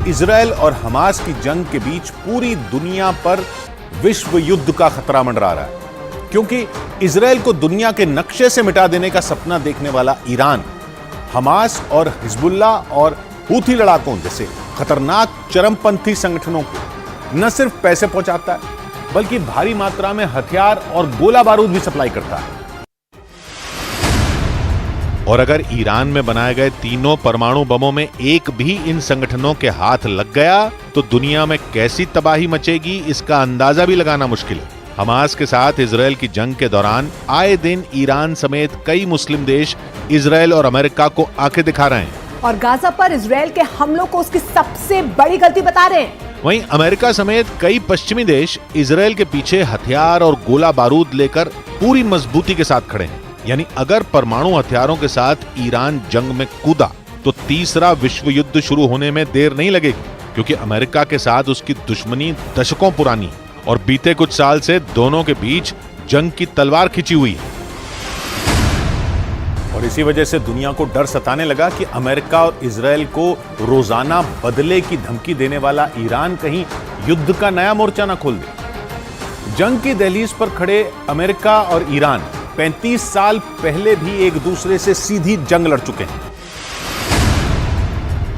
Israel और Hamas की जंग के बीच पूरी दुनिया पर विश्व युद्ध का खतरा मंडरा रहा है, क्योंकि इजरायल को दुनिया के नक्शे से मिटा देने का सपना देखने वाला ईरान हमास और हिजबुल्ला और हूथी लड़ाकों जैसे खतरनाक चरमपंथी संगठनों को न सिर्फ पैसे पहुंचाता है, बल्कि भारी मात्रा में हथियार और गोला बारूद भी सप्लाई करता है। और अगर ईरान में बनाए गए तीनों परमाणु बमों में एक भी इन संगठनों के हाथ लग गया तो दुनिया में कैसी तबाही मचेगी, इसका अंदाजा भी लगाना मुश्किल है। हमास के साथ इजरायल की जंग के दौरान आए दिन ईरान समेत कई मुस्लिम देश इजरायल और अमेरिका को आंखें दिखा रहे हैं और गाजा पर इजरायल के हमलों को उसकी सबसे बड़ी गलती बता रहे हैं। वहीं अमेरिका समेत कई पश्चिमी देश इजरायल के पीछे हथियार और गोला बारूद लेकर पूरी मजबूती के साथ खड़े हैं। यानी अगर परमाणु हथियारों के साथ ईरान जंग में कूदा तो तीसरा विश्व युद्ध शुरू होने में देर नहीं लगेगी, क्योंकि अमेरिका के साथ उसकी दुश्मनी दशकों पुरानी और बीते कुछ साल से दोनों के बीच जंग की तलवार खिंची हुई है। और इसी वजह से दुनिया को डर सताने लगा कि अमेरिका और इजरायल को रोजाना बदले की धमकी देने वाला ईरान कहीं युद्ध का नया मोर्चा न खोल दे। जंग की दहलीज पर खड़े अमेरिका और ईरान 35 साल पहले भी एक दूसरे से सीधी जंग लड़ चुके हैं,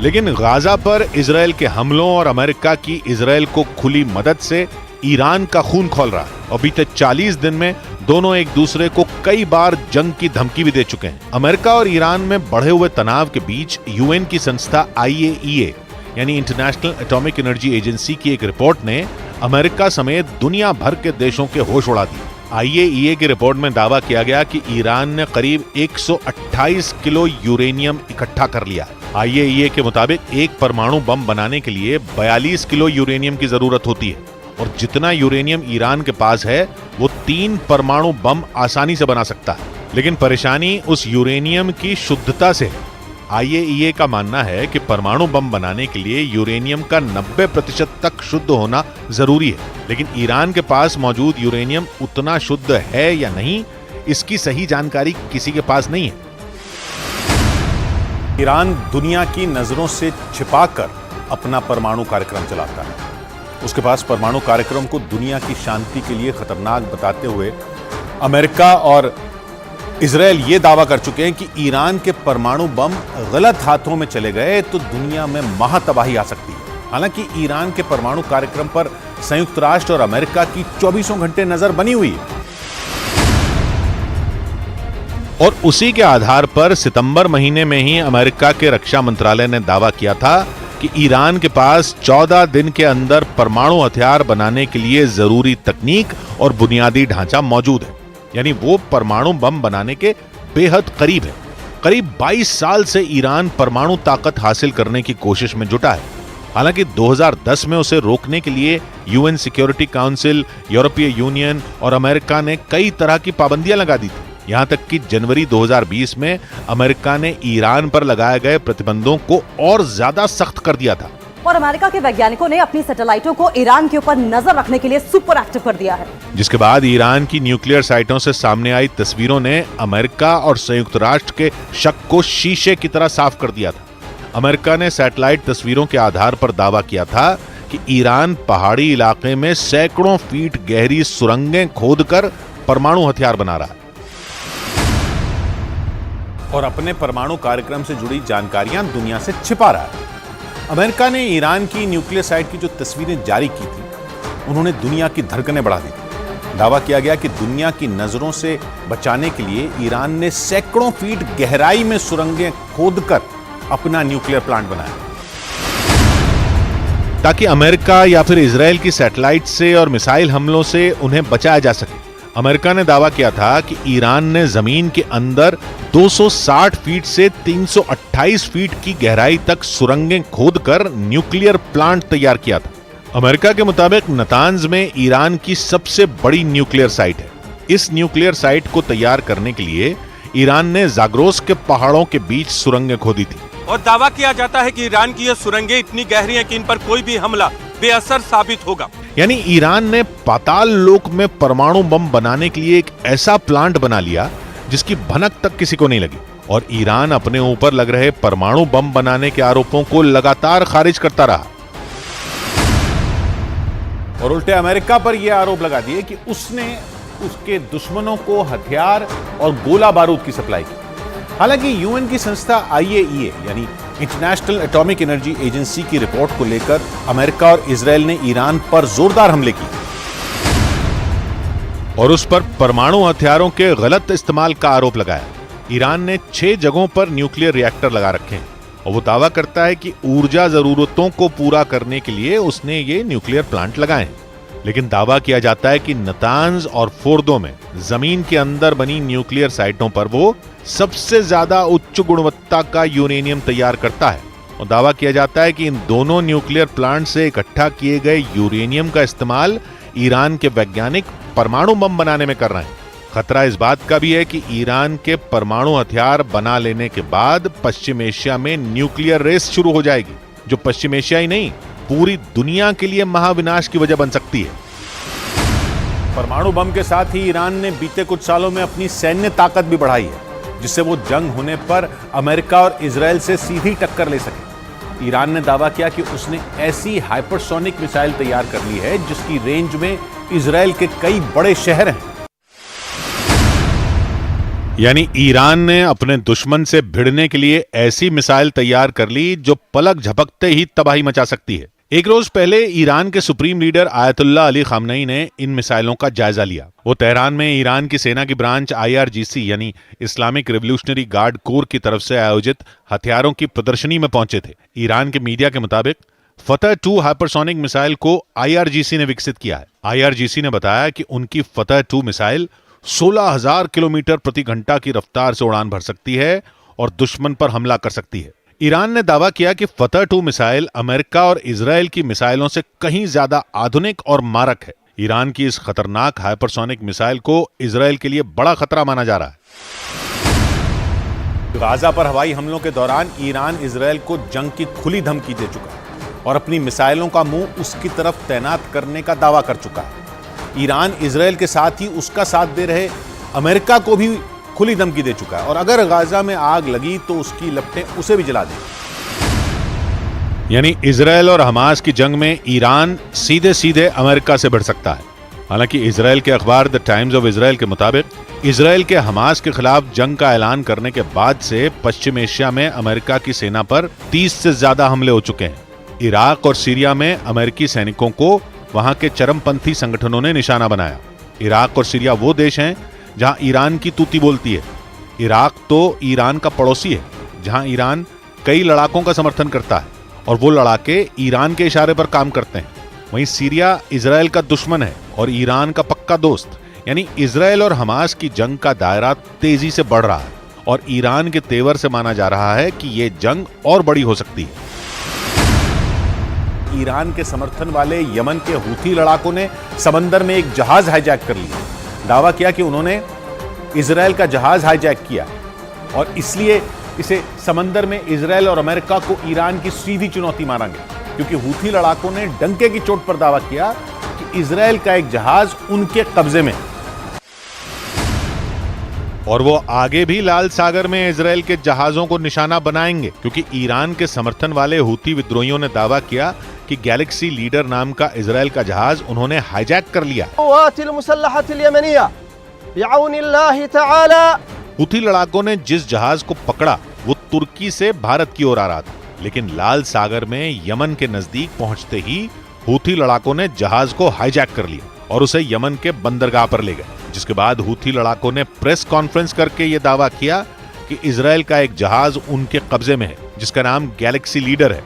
लेकिन गाजा पर इजरायल के हमलों और अमेरिका की इजरायल को खुली मदद से ईरान का खून खौल रहा है और बीते 40 दिन में दोनों एक दूसरे को कई बार जंग की धमकी भी दे चुके हैं। अमेरिका और ईरान में बढ़े हुए तनाव के बीच यूएन की संस्था IAEA यानी इंटरनेशनल एटॉमिक एनर्जी एजेंसी की एक रिपोर्ट ने अमेरिका समेत दुनिया भर के देशों के होश उड़ा दिए। IAEA की रिपोर्ट में दावा किया गया कि ईरान ने करीब 128 किलो यूरेनियम इकट्ठा कर लिया है। IAEA के मुताबिक एक परमाणु बम बनाने के लिए 42 किलो यूरेनियम की जरूरत होती है और जितना यूरेनियम ईरान के पास है वो 3 परमाणु बम आसानी से बना सकता है। लेकिन परेशानी उस यूरेनियम की शुद्धता से है। IAEA का मानना है कि परमाणु बम बनाने के लिए यूरेनियम का 90% तक शुद्ध होना जरूरी है, लेकिन ईरान के पास मौजूद यूरेनियम उतना शुद्ध है या नहीं, इसकी सही जानकारी किसी के पास नहीं है। ईरान दुनिया की नजरों से छिपाकर अपना परमाणु कार्यक्रम चलाता है। उसके पास परमाणु कार्यक्रम को दुनिया की शांति के लिए खतरनाक बताते हुए अमेरिका और इजरायल ये दावा कर चुके हैं कि ईरान के परमाणु बम गलत हाथों में चले गए तो दुनिया में महातबाही आ सकती है। हालांकि ईरान के परमाणु कार्यक्रम पर संयुक्त राष्ट्र और अमेरिका की 24 घंटे नजर बनी हुई है और उसी के आधार पर सितंबर महीने में ही अमेरिका के रक्षा मंत्रालय ने दावा किया था कि ईरान के पास 14 दिन के अंदर परमाणु हथियार बनाने के लिए जरूरी तकनीक और बुनियादी ढांचा मौजूद है। यानी वो परमाणु बम बनाने के बेहद करीब है। करीब 22 साल से ईरान परमाणु ताकत हासिल करने की कोशिश में जुटा है। हालांकि 2010 में उसे रोकने के लिए यूएन सिक्योरिटी काउंसिल, यूरोपीय यूनियन और अमेरिका ने कई तरह की पाबंदियां लगा दी थी। यहां तक कि जनवरी 2020 में अमेरिका ने ईरान पर लगाए गए प्रतिबंधों को और ज्यादा सख्त कर दिया था। और अमेरिका के वैज्ञानिकों ने अपनी सैटेलाइटों को ईरान के ऊपर नजर रखने के लिए सुपर एक्टिव कर दिया है, जिसके बाद ईरान की न्यूक्लियर साइटों से सामने आई तस्वीरों ने अमेरिका और संयुक्त राष्ट्र के शक को शीशे की तरह साफ कर दिया था। अमेरिका ने सैटेलाइट तस्वीरों के आधार पर दावा किया था कि ईरान पहाड़ी इलाके में सैकड़ों फीट गहरी सुरंगें खोदकर परमाणु हथियार बना रहा है और अपने परमाणु कार्यक्रम से जुड़ी जानकारियां दुनिया से छिपा रहा है। अमेरिका ने ईरान की न्यूक्लियर साइट की जो तस्वीरें जारी की थी, उन्होंने दुनिया की धड़कनें बढ़ा दी थी। दावा किया गया कि दुनिया की नजरों से बचाने के लिए ईरान ने सैकड़ों फीट गहराई में सुरंगें खोदकर अपना न्यूक्लियर प्लांट बनाया ताकि अमेरिका या फिर इजरायल की सैटेलाइट से और मिसाइल हमलों से उन्हें बचाया जा सके। अमेरिका ने दावा किया था कि ईरान ने जमीन के अंदर 260 फीट से 328 फीट की गहराई तक सुरंगें खोदकर न्यूक्लियर प्लांट तैयार किया था। अमेरिका के मुताबिक नतांज में ईरान की सबसे बड़ी न्यूक्लियर साइट है। इस न्यूक्लियर साइट को तैयार करने के लिए ईरान ने जाग्रोस के पहाड़ों के बीच सुरंगें खोदी थी और दावा किया जाता है कि ईरान की ये सुरंगें इतनी गहरी हैं कि इन पर कोई भी हमला बेअसर साबित होगा। यानी ईरान ने पाताल लोक में परमाणु बम बनाने के लिए एक ऐसा प्लांट बना लिया जिसकी भनक तक किसी को नहीं लगी और ईरान अपने ऊपर लग रहे परमाणु बम बनाने के आरोपों को लगातार खारिज करता रहा। और उल्टे अमेरिका पर यह आरोप लगा दिए कि उसने उसके दुश्मनों को हथियार और गोला बारूद की सप्लाई की। हालांकि यूएन की संस्था IAEA यानी इंटरनेशनल एटॉमिक एनर्जी एजेंसी की रिपोर्ट को लेकर अमेरिका और इजरायल ने ईरान पर जोरदार हमले किए और उस पर परमाणु हथियारों के गलत इस्तेमाल का आरोप लगाया। ईरान ने 6 जगहों पर न्यूक्लियर रिएक्टर लगा रखे हैं और वो दावा करता है कि ऊर्जा जरूरतों को पूरा करने के लिए उसने ये न्यूक्लियर प्लांट लगाए हैं। लेकिन दावा किया जाता है कि नतांज और फोर्दो में जमीन के अंदर बनी न्यूक्लियर साइटों पर वो सबसे ज्यादा उच्च गुणवत्ता का यूरेनियम तैयार करता है और दावा किया जाता है कि इन दोनों न्यूक्लियर प्लांट से इकट्ठा किए गए यूरेनियम का इस्तेमाल ईरान के वैज्ञानिक परमाणु बम बनाने में कर रहे हैं। खतरा इस बात का भी है कि ईरान के परमाणु हथियार बना लेने के बाद पश्चिम एशिया में न्यूक्लियर रेस शुरू हो जाएगी, जो पश्चिम एशिया ही नहीं पूरी दुनिया के लिए महाविनाश की वजह बन सकती है। परमाणु बम के साथ ही ईरान ने बीते कुछ सालों में अपनी सैन्य ताकत भी बढ़ाई है, जिससे वो जंग होने पर अमेरिका और इजरायल से सीधी टक्कर ले सके। ईरान ने दावा किया कि उसने ऐसी हाइपरसोनिक मिसाइल तैयार कर ली है जिसकी रेंज में इजरायल के कई बड़े शहर हैं। यानी ईरान ने अपने दुश्मन से भिड़ने के लिए ऐसी मिसाइल तैयार कर ली जो पलक झपकते ही तबाही मचा सकती है। एक रोज पहले ईरान के supreme leader Ayatollah Ali Khamenei ने इन मिसाइलों का जायजा लिया। वो तेहरान में ईरान की सेना की ब्रांच IRGC यानी इस्लामिक रिवोल्यूशनरी गार्ड कोर की तरफ से आयोजित हथियारों की प्रदर्शनी में पहुंचे थे। ईरान के मीडिया के मुताबिक फतह 2 हाइपरसोनिक मिसाइल को IRGC ने विकसित किया है। IRGC ने बताया कि उनकी फतह 2 मिसाइल 16,000 किलोमीटर प्रति घंटा की रफ्तार से उड़ान भर सकती है और दुश्मन पर हमला कर सकती है। ईरान ने दावा किया कि फतह 2 मिसाइल अमेरिका और इजरायल की मिसाइलों से कहीं ज्यादा आधुनिक और मारक है। ईरान की इस खतरनाक हाइपरसोनिक मिसाइल को इजरायल के लिए बड़ा खतरा माना जा रहा है। गाजा पर हवाई हमलों के दौरान ईरान इजरायल को जंग की खुली धमकी दे चुका है और अपनी मिसाइलों का मुंह उसकी तरफ तैनात करने का दावा कर चुका है। ईरान इजरायल के साथ ही उसका साथ दे रहे अमेरिका को भी खुली धमकी दे चुका है और अगर गाजा में आग लगी तो उसकी लपटें उसे भी जला देंगी। यानी इजरायल और हमास की जंग में ईरान सीधे सीधे अमेरिका से भिड़ सकता है। हालांकि इजरायल के अखबार द टाइम्स ऑफ इजरायल के मुताबिक इजरायल के हमास के खिलाफ जंग का ऐलान करने के बाद से पश्चिम एशिया में अमेरिका की सेना पर 30 से ज्यादा हमले हो चुके हैं। इराक और सीरिया में अमेरिकी सैनिकों को वहां के चरमपंथी संगठनों ने निशाना बनाया। इराक और सीरिया वो देश हैं जहां ईरान की तूती बोलती है। इराक तो ईरान का पड़ोसी है, जहां ईरान कई लड़ाकों का समर्थन करता है और वो लड़ाके ईरान के इशारे पर काम करते हैं। वहीं सीरिया इजरायल का दुश्मन है और ईरान का पक्का दोस्त। यानी इजरायल और हमास की जंग का दायरा तेजी से बढ़ रहा है और ईरान के तेवर से माना जा रहा है कि ये जंग और बड़ी हो सकती है। ईरान के समर्थन वाले यमन के हूथी लड़ाकों ने समंदर में एक जहाज हाईजैक कर लिया। दावा किया कि उन्होंने इजरायल का जहाज हाईजैक किया और इसलिए इसे समंदर में इजरायल और अमेरिका को ईरान की सीधी चुनौती माना गया, क्योंकि हूथी लड़ाकों ने डंके की चोट पर दावा किया कि इजरायल का एक जहाज उनके कब्जे में और वो आगे भी लाल सागर में इजरायल के जहाजों को निशाना बनाएंगे, क्योंकि ईरान के समर्थन वाले हूथी विद्रोहियों ने दावा किया कि गैलेक्सी लीडर नाम का इजरायल का जहाज उन्होंने हाईजैक कर लिया। हूथी लड़ाकों ने जिस जहाज को पकड़ा वो तुर्की से भारत की ओर आ रहा था, लेकिन लाल सागर में यमन के नजदीक पहुंचते ही हूथी लड़ाकों ने जहाज को हाईजैक कर लिया और उसे यमन के बंदरगाह पर ले गए, जिसके बाद हूथी लड़ाकों ने प्रेस कॉन्फ्रेंस करके यह दावा किया कि इजरायल का एक जहाज उनके कब्जे में है, जिसका नाम गैलेक्सी लीडर है।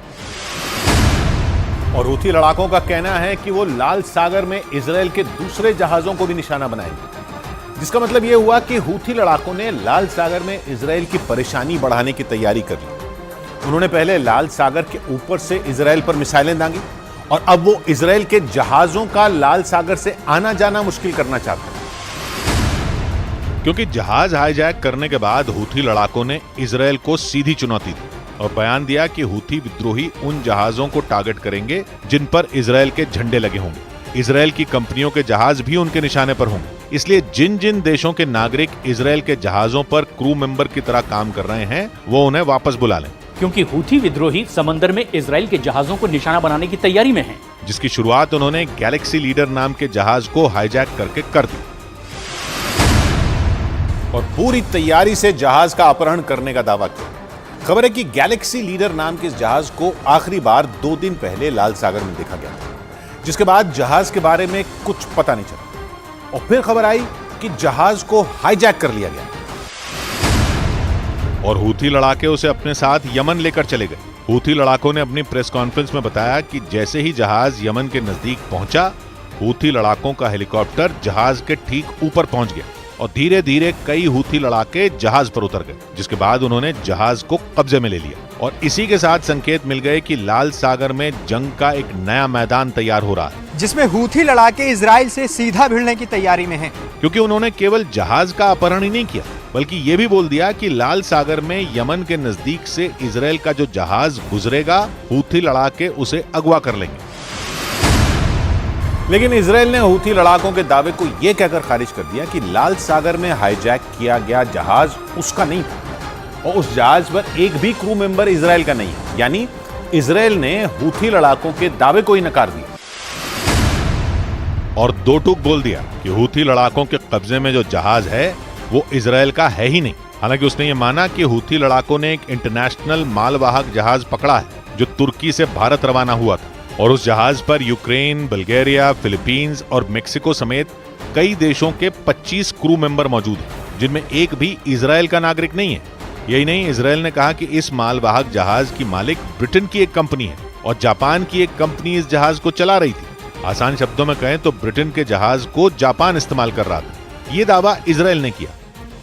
और हूथी लड़ाकों का कहना है कि वो लाल सागर में इजरायल के दूसरे जहाजों को भी निशाना बनाएंगे, जिसका मतलब यह हुआ कि हूथी लड़ाकों ने लाल सागर में इजरायल की परेशानी बढ़ाने की तैयारी कर ली। उन्होंने पहले लाल सागर के ऊपर से इजरायल पर मिसाइलें दागी और अब वो इजरायल के जहाजों का लाल सागर से आना जाना मुश्किल करना चाहते हैं। क्योंकि जहाज हाईजैक करने के बाद हूथी लड़ाकों ने इजरायल को सीधी चुनौती दी और बयान दिया कि हूथी विद्रोही उन जहाजों को टारगेट करेंगे जिन पर इजरायल के झंडे लगे होंगे। इजरायल की कंपनियों के जहाज भी उनके निशाने पर होंगे, इसलिए जिन जिन देशों के नागरिक इजरायल के जहाजों पर क्रू मेंबर की तरह काम कर रहे हैं वो उन्हें वापस बुला लें। क्योंकि हूथी विद्रोही समंदर में इजरायल के जहाजों को निशाना बनाने की तैयारी में हैं। जिसकी शुरुआत उन्होंने गैलेक्सी लीडर नाम के जहाज को हाईजैक करके कर दी और पूरी तैयारी से जहाज का अपहरण करने का दावा किया। खबर है कि गैलेक्सी लीडर नाम के इस जहाज को आखिरी बार 2 दिन पहले लाल सागर में देखा गया था, जिसके बाद जहाज के बारे में कुछ पता नहीं चला और फिर खबर आई कि जहाज को हाईजैक कर लिया गया और हूथी लड़ाके उसे अपने साथ यमन लेकर चले गए। हूथी लड़ाकों ने अपनी प्रेस कॉन्फ्रेंस में बताया कि जैसे ही जहाज यमन के नजदीक पहुंचा, हूथी लड़ाकों का हेलीकॉप्टर जहाज के ठीक ऊपर पहुंच गया और धीरे धीरे कई हूथी लड़ाके जहाज पर उतर गए, जिसके बाद उन्होंने जहाज को कब्जे में ले लिया और इसी के साथ संकेत मिल गए कि लाल सागर में जंग का एक नया मैदान तैयार हो रहा है, जिसमें हूथी लड़ाके इजराइल से सीधा भिड़ने की तैयारी में हैं। क्योंकि उन्होंने केवल जहाज का अपहरण ही नहीं किया, बल्कि ये भी बोल दिया कि लाल सागर में यमन के नजदीक से इजराइल का जो जहाज गुजरेगा, हूथी लड़ाके उसे अगवा कर लेंगे। लेकिन इजराइल ने हूथी लड़ाकों के दावे को यह कहकर खारिज कर दिया कि लाल सागर में हाईजैक किया गया जहाज उसका नहीं था और उस जहाज पर एक भी क्रू मेंबर इजराइल का नहीं है। यानी इजराइल ने हूथी लड़ाकों के दावे को ही नकार दिया और दो टूक बोल दिया कि हूथी लड़ाकों के कब्जे में जो जहाज है वो इजराइल का है ही नहीं। हालांकि उसने ये माना कि हूथी लड़ाकों ने एक इंटरनेशनल मालवाहक जहाज पकड़ा है जो तुर्की से भारत रवाना हुआ था और उस जहाज पर यूक्रेन, बल्गेरिया, फिलीपींस और मेक्सिको समेत कई देशों के 25 क्रू मेंबर मौजूद हैं, जिनमें एक भी इजराइल का नागरिक नहीं है। यही नहीं, इजराइल ने कहा कि इस मालवाहक जहाज की मालिक ब्रिटेन की एक कंपनी है और जापान की एक कंपनी इस जहाज को चला रही थी। आसान शब्दों में कहें तो ब्रिटेन के जहाज को जापान इस्तेमाल कर रहा था। ये दावा इजराइल ने किया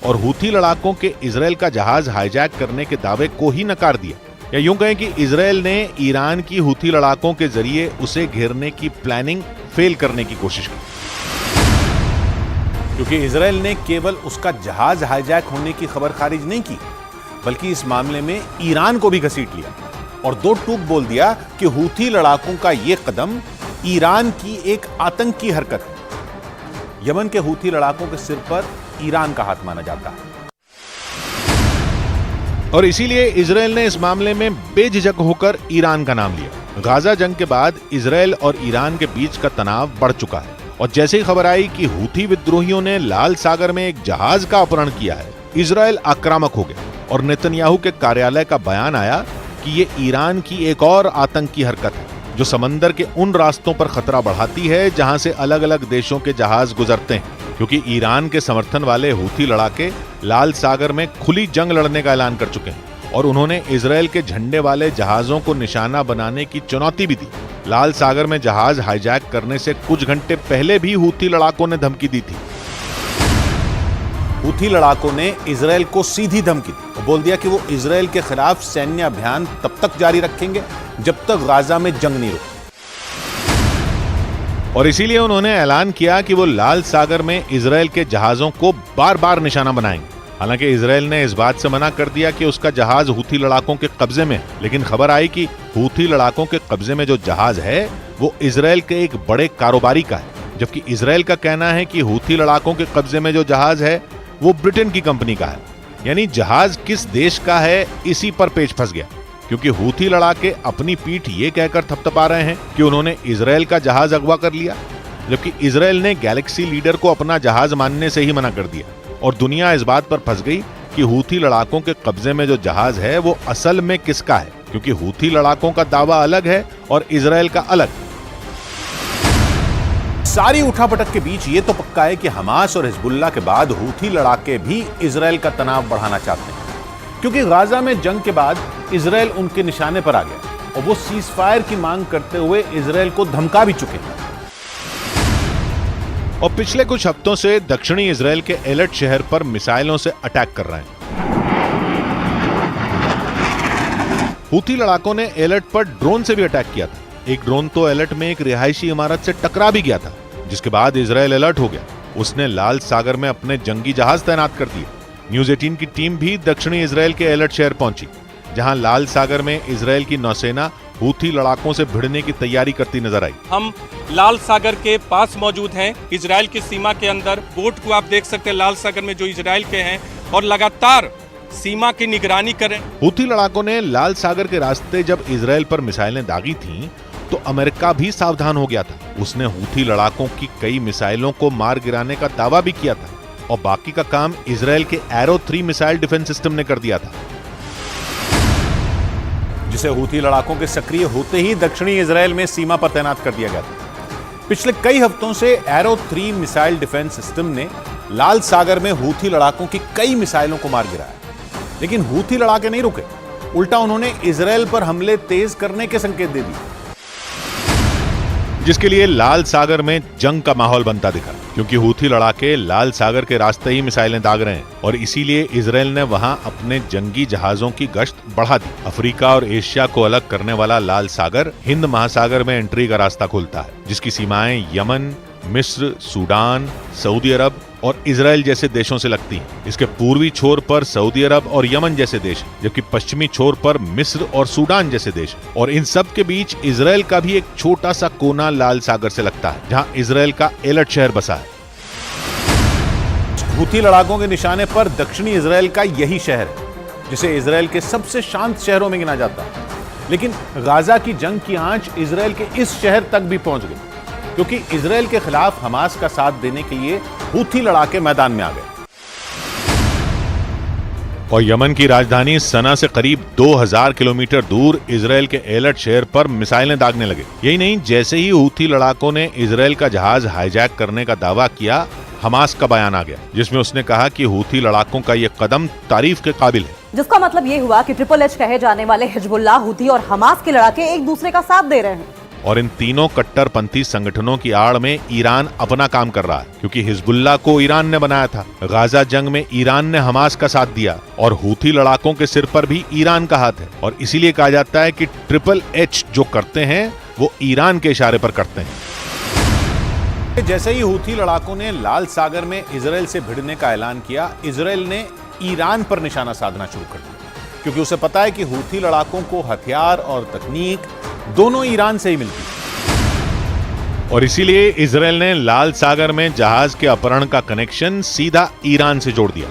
और हूथी लड़ाकों के इजराइल का जहाज हाईजैक करने के दावे को ही नकार दिया। या यूं कहें कि इजराइल ने ईरान की हूथी लड़ाकों के जरिए उसे घेरने की प्लानिंग फेल करने की कोशिश की, क्योंकि इजराइल ने केवल उसका जहाज हाईजैक होने की खबर खारिज नहीं की, बल्कि इस मामले में ईरान को भी घसीट लिया और दो टूक बोल दिया कि हूथी लड़ाकों का यह कदम ईरान की एक आतंकी हरकत है। यमन के हूथी लड़ाकों के सिर पर ईरान का हाथ माना जाता है और इसीलिए इजराइल ने इस मामले में बेझिझक होकर ईरान का नाम लिया। गाजा जंग के बाद इजराइल और ईरान के बीच का तनाव बढ़ चुका है और जैसे ही खबर आई कि हूथी विद्रोहियों ने लाल सागर में एक जहाज का अपहरण किया है, इजराइल आक्रामक हो गया और नेतन्याहू के कार्यालय का बयान आया कि ये ईरान की एक और आतंकी हरकत है जो समंदर के उन रास्तों पर खतरा बढ़ाती है जहां से अलग अलग देशों के जहाज गुजरते हैं, क्योंकि ईरान के समर्थन वाले हूथी लड़ाके लाल सागर में खुली जंग लड़ने का ऐलान कर चुके हैं और उन्होंने इजराइल के झंडे वाले जहाजों को निशाना बनाने की चुनौती भी दी। लाल सागर में जहाज हाईजैक करने से कुछ घंटे पहले भी हूथी लड़ाकों ने धमकी दी थी। हूथी लड़ाकों ने इजराइल को सीधी धमकी दी और बोल दिया कि वो इजराइल के खिलाफ सैन्य अभियान तब तक जारी रखेंगे जब तक गाजा में जंग नहीं रुकती और इसीलिए उन्होंने ऐलान किया कि वो लाल सागर में इजराइल के जहाजों को बार बार निशाना बनाएंगे। हालांकि इजराइल ने इस बात से मना कर दिया कि उसका जहाज हूथी लड़ाकों के कब्जे में, लेकिन खबर आई कि हूथी लड़ाकों के कब्जे में जो जहाज है वो इजराइल के एक बड़े कारोबारी का है, जबकि इजराइल का कहना है कि हूथी लड़ाकों के कब्जे में जो जहाज है वो ब्रिटेन की कंपनी का है। यानी जहाज किस देश का है इसी पर पेच फंस गया, क्योंकि हूथी लड़ाके अपनी पीठ ये कहकर थपथपा रहे हैं कि उन्होंने इजराइल का जहाज अगवा कर लिया, जबकि इजराइल ने गैलेक्सी लीडर को अपना जहाज मानने से ही मना कर दिया और दुनिया इस बात पर फंस गई कि हूथी लड़ाकों के कब्जे में जो जहाज है वो असल में किसका है, क्योंकि हूथी लड़ाकों का दावा अलग है और इजराइल का अलग। सारी उठापटक के बीच ये तो पक्का है कि हमास और हिजबुल्ला के बाद हूथी लड़ाके भी इजराइल का तनाव बढ़ाना चाहते हैं, क्योंकि गाजा में जंग के बाद इजराइल उनके निशाने पर आ गया और वो सीज फायर की मांग करते हुए इजराइल को धमका भी चुके हैं। और पिछले कुछ हफ्तों से दक्षिणी इजराइल के एलर्ट शहर पर मिसाइलों से अटैक कर रहे हैं। हूथी लड़ाकों ने एलर्ट पर ड्रोन से भी अटैक किया था। एक ड्रोन तो एलर्ट में एक रिहायशी इमारत से टकरा भी गया था, जिसके बाद इजराइल अलर्ट हो गया। उसने लाल सागर में अपने जंगी जहाज तैनात कर दिए। न्यूज 18 की टीम भी दक्षिणी इजराइल के एलर्ट शहर पहुंची, जहां लाल सागर में इजराइल की नौसेना हूथी लड़ाकों से भिड़ने की तैयारी करती नजर आई। हम लाल सागर के पास मौजूद हैं, इजराइल की सीमा के अंदर। बोट को आप देख सकते हैं लाल सागर में जो इजराइल के हैं और लगातार सीमा की निगरानी करें। हूथी लड़ाकों ने लाल सागर के रास्ते जब इजराइल पर मिसाइलें दागी थीं, तो अमेरिका भी सावधान हो गया था। उसने हूथी लड़ाकों की कई मिसाइलों को मार गिराने का दावा भी किया था और बाकी का काम इजराइल के एरो 3 मिसाइल डिफेंस सिस्टम ने कर दिया था, जिसे हूथी लड़ाकों के सक्रिय होते ही दक्षिणी इजराइल में सीमा पर तैनात कर दिया गया था। पिछले कई हफ्तों से एरो 3 मिसाइल डिफेंस सिस्टम ने लाल सागर में हूथी लड़ाकों की कई मिसाइलों को मार गिराया, लेकिन हूथी लड़ाके नहीं रुके। उल्टा उन्होंने इजराइल पर हमले तेज करने के संकेत दे दिए, जिसके लिए लाल सागर में जंग का माहौल बनता दिखा, क्योंकि हूथी लड़ाके लाल सागर के रास्ते ही मिसाइलें दाग रहे हैं और इसीलिए इजराइल ने वहां अपने जंगी जहाजों की गश्त बढ़ा दी। अफ्रीका और एशिया को अलग करने वाला लाल सागर हिंद महासागर में एंट्री का रास्ता खोलता है, जिसकी सीमाएं यमन, मिस्र, सूडान, सऊदी अरब और इजराइल जैसे देशों से लगती हैं। इसके पूर्वी छोर पर सऊदी अरब और यमन जैसे देश हैं, जबकि पश्चिमी छोर पर मिस्र और सूडान जैसे देश हैं। और इन सब के बीच इजराइल का भी एक छोटा सा कोना लाल सागर से लगता है, जहां इजराइल का एलट शहर बसा है। हूथी लड़ाकों के निशाने पर दक्षिणी इजराइल का यही शहर है, जिसे इजराइल के सबसे शांत शहरों में गिना जाता है। लेकिन गाजा की जंग की आंच इजराइल के इस शहर तक भी पहुंच गई, क्योंकि इजराइल के खिलाफ हमास का साथ देने के लिए हूथी लड़ाके मैदान में आ गए और यमन की राजधानी सना से करीब 2000 किलोमीटर दूर इजराइल के एलट शहर पर मिसाइलें दागने लगे। यही नहीं, जैसे ही हूथी लड़ाकों ने इजराइल का जहाज हाईजैक करने का दावा किया, हमास का बयान आ गया, जिसमें उसने कहा कि हूथी लड़ाकों का यह कदम तारीफ के काबिल है। जिसका मतलब ये हुआ कि ट्रिपल एच कहे जाने वाले हिजबुल्लाह, हूथी और हमास के लड़ाके एक दूसरे का साथ दे रहे हैं। और इन तीनों कट्टरपंथी संगठनों की आड़ में ईरान अपना काम कर रहा है, क्योंकि हिजबुल्लाह को ईरान ने बनाया था। गाजा जंग में ईरान ने हमास का साथ दिया और हूथी लड़ाकों के सिर पर भी ईरान का हाथ है। और इसीलिए कहा जाता है कि ट्रिपल एच जो करते हैं वो ईरान के इशारे पर करते हैं। जैसे ही हूथी लड़ाकों ने लाल सागर में इजराइल से भिड़ने का ऐलान किया, इजराइल ने ईरान पर निशाना साधना शुरू कर दिया, क्योंकि उसे पता है कि हूथी लड़ाकों को हथियार और तकनीक दोनों ईरान से ही मिलती है। और इसीलिए इजराइल ने लाल सागर में जहाज के अपहरण का कनेक्शन सीधा ईरान से जोड़ दिया।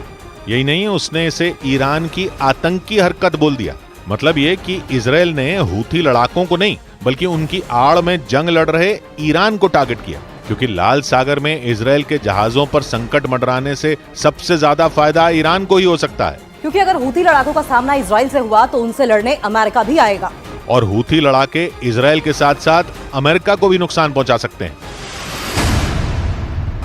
यही नहीं, उसने इसे ईरान की आतंकी हरकत बोल दिया। मतलब ये कि इजराइल ने हूथी लड़ाकों को नहीं, बल्कि उनकी आड़ में जंग लड़ रहे ईरान को टारगेट किया, क्योंकि लाल सागर में इजराइल के जहाजों पर संकट मंडराने से सबसे ज्यादा फायदा ईरान को ही हो सकता है। क्योंकि अगर हूथी लड़ाकों का सामना इजराइल से हुआ तो उनसे लड़ने अमेरिका भी आएगा और हूथी लड़ाके इजराइल के साथ साथ अमेरिका को भी नुकसान पहुंचा सकते हैं।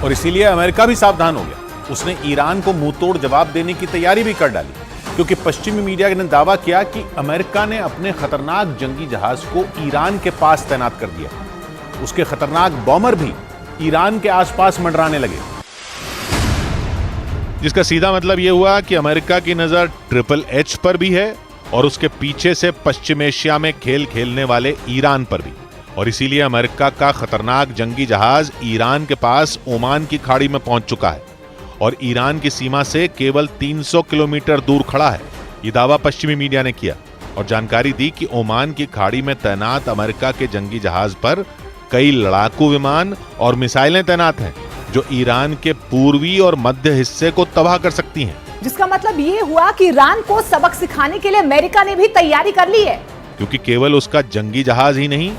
और इसीलिए अमेरिका भी सावधान हो गया। उसने ईरान को मुंहतोड़ जवाब देने की तैयारी भी कर डाली, क्योंकि पश्चिमी मीडिया ने दावा किया कि अमेरिका ने अपने खतरनाक जंगी जहाज को ईरान के पास तैनात कर दिया। उसके खतरनाक बॉमर भी ईरान के आसपास मंडराने लगे, जिसका सीधा मतलब यह हुआ कि अमेरिका की नजर ट्रिपल एच पर भी है और उसके पीछे से पश्चिम एशिया में खेल खेलने वाले ईरान पर भी। और इसीलिए अमेरिका का खतरनाक जंगी जहाज ईरान के पास ओमान की खाड़ी में पहुंच चुका है और ईरान की सीमा से केवल 300 किलोमीटर दूर खड़ा है। ये दावा पश्चिमी मीडिया ने किया और जानकारी दी कि ओमान की खाड़ी में तैनात अमेरिका के जंगी जहाज पर कई लड़ाकू विमान और मिसाइलें तैनात हैं, जो ईरान के पूर्वी और मध्य हिस्से को तबाह कर सकती हैं। जिसका मतलब ये हुआ कि ईरान को सबक सिखाने के लिए अमेरिका ने भी तैयारी कर ली है, क्योंकि केवल उसका जंगी जहाज ही नहीं,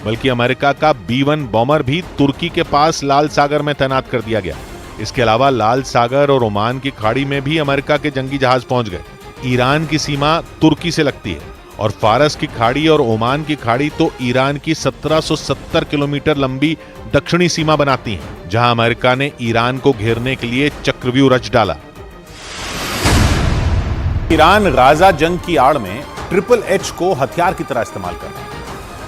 बल्कि अमेरिका का B-1 बॉमर भी तुर्की के पास लाल सागर में तैनात कर दिया गया। इसके अलावा लाल सागर और ओमान की खाड़ी में भी अमेरिका के जंगी जहाज पहुंच गए। ईरान की सीमा तुर्की से लगती है और फारस की खाड़ी और ओमान की खाड़ी तो ईरान की 1770 किलोमीटर लंबी दक्षिणी सीमा बनाती हैं, जहां अमेरिका ने ईरान को घेरने के लिए चक्रव्यूह रच डाला। ईरान गाजा जंग की आड़ में ट्रिपल एच को हथियार की तरह इस्तेमाल कर रहा है।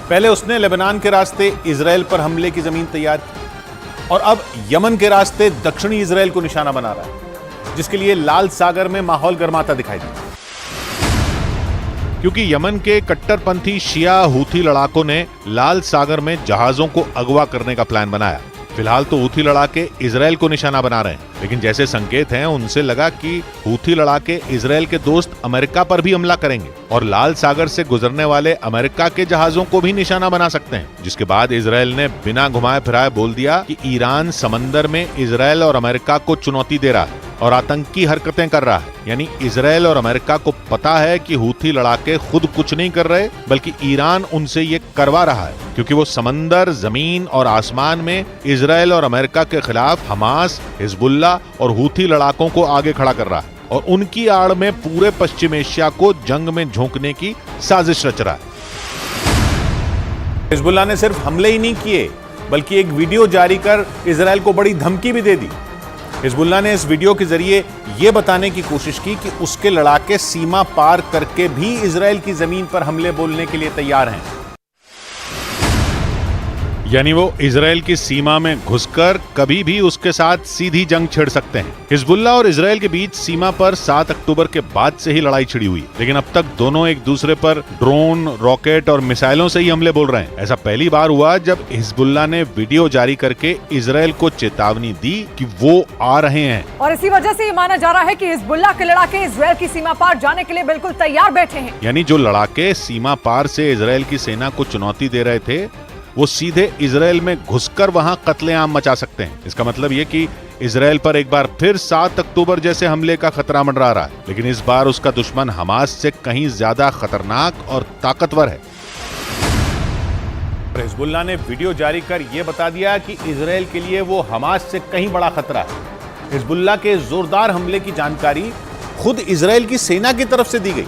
पहले उसने लेबनान के रास्ते इजराइल पर हमले की जमीन तैयार की और अब यमन के रास्ते दक्षिणी इजराइल को निशाना बना रहा है, जिसके लिए लाल सागर में माहौल गर्माता दिखाई देता है। क्योंकि यमन के कट्टरपंथी शिया हूथी लड़ाकों ने लाल सागर में जहाजों को अगवा करने का प्लान बनाया। फिलहाल तो हूथी लड़ाके इजराइल को निशाना बना रहे हैं, लेकिन जैसे संकेत हैं उनसे लगा कि हूथी लड़ाके इजराइल के दोस्त अमेरिका पर भी हमला करेंगे और लाल सागर से गुजरने वाले अमेरिका के जहाजों को भी निशाना बना सकते हैं। जिसके बाद इजराइल ने बिना घुमाए फिराए बोल दिया कि ईरान समंदर में इजराइल और अमेरिका को चुनौती दे रहा है और आतंकी हरकतें कर रहा है। यानी इजराइल और अमेरिका को पता है कि हूथी लड़ाके खुद कुछ नहीं कर रहे, बल्कि ईरान उनसे ये करवा रहा है, क्योंकि वो समंदर, जमीन और आसमान में इजराइल और अमेरिका के खिलाफ हमास, हिजबुल्ला और हूथी लड़ाकों को आगे खड़ा कर रहा है और उनकी आड़ में पूरे पश्चिम एशिया को जंग में झोंकने की साजिश रच रहा है। हिजबुल्लाह ने सिर्फ हमले ही नहीं किए, बल्कि एक वीडियो जारी कर इजराइल को बड़ी धमकी भी दे दी। हिजबुल्लाह ने इस वीडियो के जरिए यह बताने की कोशिश की कि उसके लड़ाके सीमा पार करके भी इजराइल की जमीन पर हमले बोलने के लिए तैयार हैं। यानी वो इजराइल की सीमा में घुसकर कभी भी उसके साथ सीधी जंग छेड़ सकते हैं। हिजबुल्लाह और इजराइल के बीच सीमा पर 7 अक्टूबर के बाद से ही लड़ाई छिड़ी हुई, लेकिन अब तक दोनों एक दूसरे पर ड्रोन, रॉकेट और मिसाइलों से ही हमले बोल रहे हैं। ऐसा पहली बार हुआ जब हिजबुल्लाह ने वीडियो जारी करके इजराइल को चेतावनी दी कि वो आ रहे हैं। और इसी वजह से ये माना जा रहा है कि हिजबुल्लाह के लड़ाके इजराइल की सीमा पार जाने के लिए बिल्कुल तैयार बैठे हैं। यानी जो लड़ाके सीमा पार से इजराइल की सेना को चुनौती दे रहे थे, वो सीधे इजराइल में घुसकर वहां कत्लेआम मचा सकते हैं। इसका मतलब ये कि इजराइल पर एक बार फिर 7 अक्टूबर जैसे हमले का खतरा मंडरा रहा है, लेकिन इस बार उसका दुश्मन हमास से कहीं ज्यादा खतरनाक और ताकतवर है। हिजबुल्लाह ने वीडियो जारी कर यह बता दिया कि इजराइल के लिए वो हमास से कहीं बड़ा खतरा है। हिजबुल्लाह के जोरदार हमले की जानकारी खुद इजराइल की सेना की तरफ से दी गई।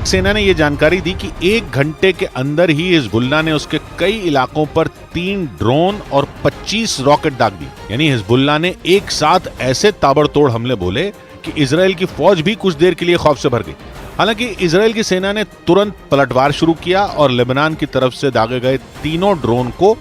सेना ने यह जानकारी दी कि 1 घंटे के अंदर ही हिजबुल्लाह ने उसके कई इलाकों पर 3 ड्रोन और 25 रॉकेट दाग दी। यानी हिजबुल्लाह ने एक साथ ऐसे ताबड़तोड़ हमले बोले कि इजराइल की फौज भी कुछ देर के लिए खौफ से भर गई। हालांकि इजराइल की सेना ने तुरंत पलटवार शुरू किया और लेबनान की तरफ से दागे गए तीनों ड्रोन को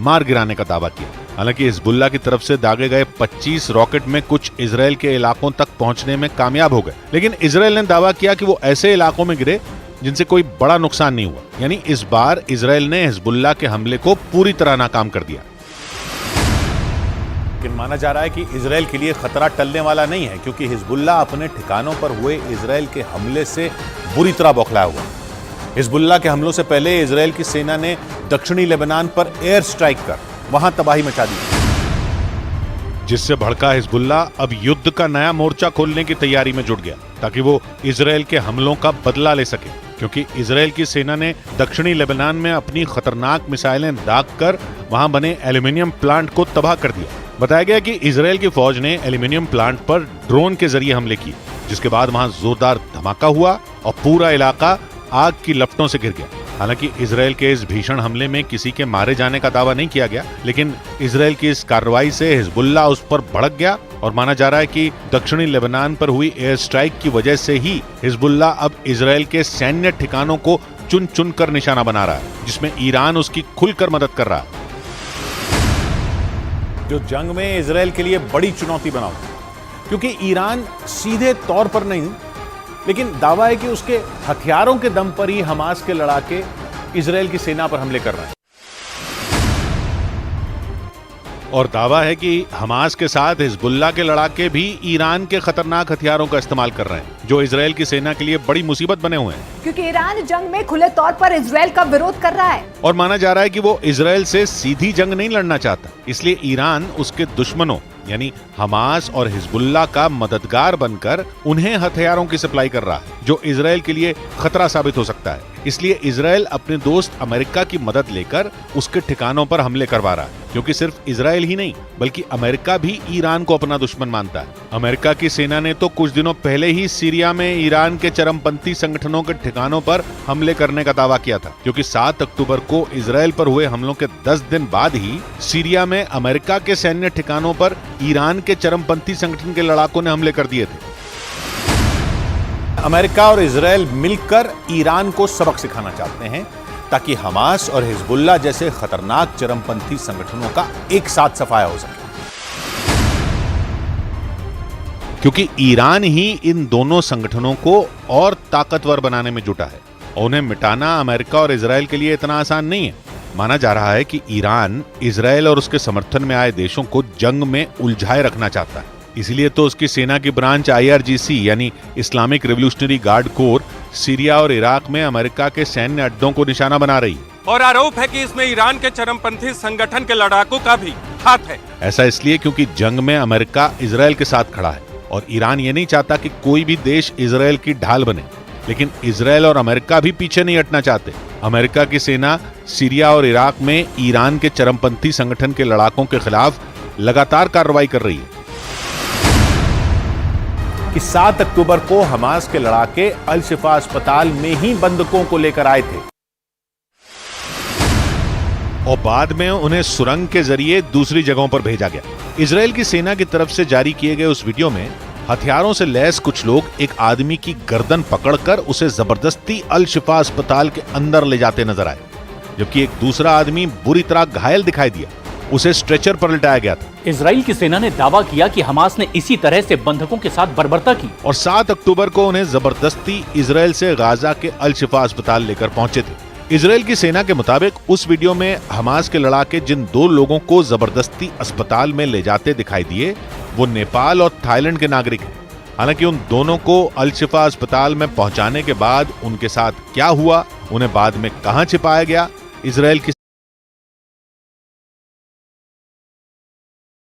मार गिराने का दावा किया। हालांकि हिजबुल्लाह की तरफ से दागे गए 25 रॉकेट में कुछ इजराइल के इलाकों तक पहुंचने में कामयाब हो गए, लेकिन इजराइल ने दावा किया कि वो ऐसे इलाकों में गिरे जिनसे कोई बड़ा नुकसान नहीं हुआ। यानी इस बार इजराइल ने हिजबुल्लाह के हमले को पूरी तरह नाकाम कर दिया। लेकिन माना जा रहा है कि इजराइल के लिए खतरा टलने वाला नहीं है, क्योंकि हिजबुल्लाह अपने ठिकानों पर हुए इजराइल के हमले से बुरी तरह बौखलाया हुआ है। हिजबुल्लाह के हमलों से पहले इजराइल की सेना ने दक्षिणी लेबनान पर एयर स्ट्राइक कर वहां तबाही मचा दी, जिससे भड़का हिजबुल्लाह अब युद्ध का नया मोर्चा खोलने की तैयारी में जुट गया, ताकि वो इजराइल के हमलों का बदला ले सके। क्योंकि इजराइल की सेना ने दक्षिणी लेबनान में अपनी खतरनाक मिसाइलें दागकर वहां बने एल्यूमिनियम प्लांट को तबाह कर दिया। बताया गया कि इजराइल की फौज ने एल्यूमिनियम प्लांट पर ड्रोन के जरिए हमले किए, जिसके बाद वहां जोरदार धमाका हुआ और पूरा इलाका आग की लपटों से घिर गया। हालांकि इजराइल के इस भीषण हमले में किसी के मारे जाने का दावा नहीं किया गया, लेकिन इजराइल की इस कार्रवाई से हिजबुल्लाह उस पर भड़क गया और माना जा रहा है कि दक्षिणी लेबनान पर हुई एयर स्ट्राइक की वजह से ही हिजबुल्लाह अब इजराइल के सैन्य ठिकानों को चुन चुन कर निशाना बना रहा है, जिसमें ईरान उसकी खुलकर मदद कर रहा है। जो जंग में इजराइल के लिए बड़ी चुनौती बना हुआ, क्योंकि ईरान सीधे तौर पर नहीं, लेकिन दावा है कि उसके हथियारों के दम पर ही हमास के लड़ाके इजराइल की सेना पर हमले कर रहे हैं। और दावा है कि हमास के साथ हिजबुल्लाह के लड़ाके भी ईरान के खतरनाक हथियारों का इस्तेमाल कर रहे हैं, जो इजराइल की सेना के लिए बड़ी मुसीबत बने हुए हैं। क्योंकि ईरान जंग में खुले तौर पर इजराइल का विरोध कर रहा है और माना जा रहा है कि वो इजराइल से सीधी जंग नहीं लड़ना चाहता, इसलिए ईरान उसके दुश्मनों यानी हमास और हिजबुल्लाह का मददगार बनकर उन्हें हथियारों की सप्लाई कर रहा है, जो इजराइल के लिए खतरा साबित हो सकता है। इसलिए इजराइल अपने दोस्त अमेरिका की मदद लेकर उसके ठिकानों पर हमले करवा रहा है, क्योंकि सिर्फ इजराइल ही नहीं बल्कि अमेरिका भी ईरान को अपना दुश्मन मानता है। अमेरिका की सेना ने तो कुछ दिनों पहले ही सीरिया में ईरान के चरमपंथी संगठनों के ठिकानों पर हमले करने का दावा किया था, क्योंकि 7 अक्टूबर को इजराइल पर हुए हमलों के 10 दिन बाद ही सीरिया में अमेरिका के सैन्य ठिकानों पर ईरान के चरमपंथी संगठन के लड़ाकों ने हमले कर दिए थे। अमेरिका और इजराइल मिलकर ईरान को सबक सिखाना चाहते हैं, ताकि हमास और हिजबुल्लाह जैसे खतरनाक चरमपंथी संगठनों का एक साथ सफाया हो सके। क्योंकि ईरान ही इन दोनों संगठनों को और ताकतवर बनाने में जुटा है और उन्हें मिटाना अमेरिका और इजराइल के लिए इतना आसान नहीं है। माना जा रहा है कि ईरान इजराइल और उसके समर्थन में आए देशों को जंग में उलझाए रखना चाहता है, इसीलिए तो उसकी सेना की ब्रांच IRGC यानी Islamic revolutionary guard core Syria और इराक में अमेरिका के सैन्य अड्डों को निशाना बना रही है। और आरोप है कि इसमें ईरान के चरमपंथी संगठन के लड़ाकों का भी हाथ है। ऐसा इसलिए क्योंकि जंग में अमेरिका इजराइल के साथ खड़ा है और ईरान ये नहीं चाहता कि कोई भी देश इजराइल की ढाल बने। लेकिन इजराइल और अमेरिका भी पीछे नहीं हटना चाहते। अमेरिका की सेना सीरिया और इराक में ईरान के चरमपंथी संगठन के लड़ाकों के खिलाफ लगातार कार्रवाई कर रही है। कि 7 अक्टूबर को हमास के लड़ाके अल शिफा अस्पताल में ही बंधकों को लेकर आए थे और बाद में उन्हें सुरंग के जरिए दूसरी जगहों पर भेजा गया। इजराइल की सेना की तरफ से जारी किए गए उस वीडियो में हथियारों से लैस कुछ लोग एक आदमी की गर्दन पकड़कर उसे जबरदस्ती अल शिफा अस्पताल के अंदर ले जाते नजर आए, जबकि एक दूसरा आदमी बुरी तरह घायल दिखाई दिया। उसे स्ट्रेचर पर लिटाया गया था। इजराइल की सेना ने दावा किया कि हमास ने इसी तरह से बंधकों के साथ बर्बरता की और 7 अक्टूबर को उन्हें जबरदस्ती इजराइल से गाजा के अल शिफा अस्पताल लेकर पहुंचे थे। इजराइल की सेना के मुताबिक उस वीडियो में हमास के लड़ाके जिन 2 लोगों को जबरदस्ती अस्पताल में ले जाते दिखाई दिए वो नेपाल और थाईलैंड के नागरिक हैं। हालांकि उन दोनों को अल शिफा अस्पताल में पहुंचाने के बाद उनके साथ क्या हुआ, उन्हें बाद में कहां छिपाया गया, इजराइल की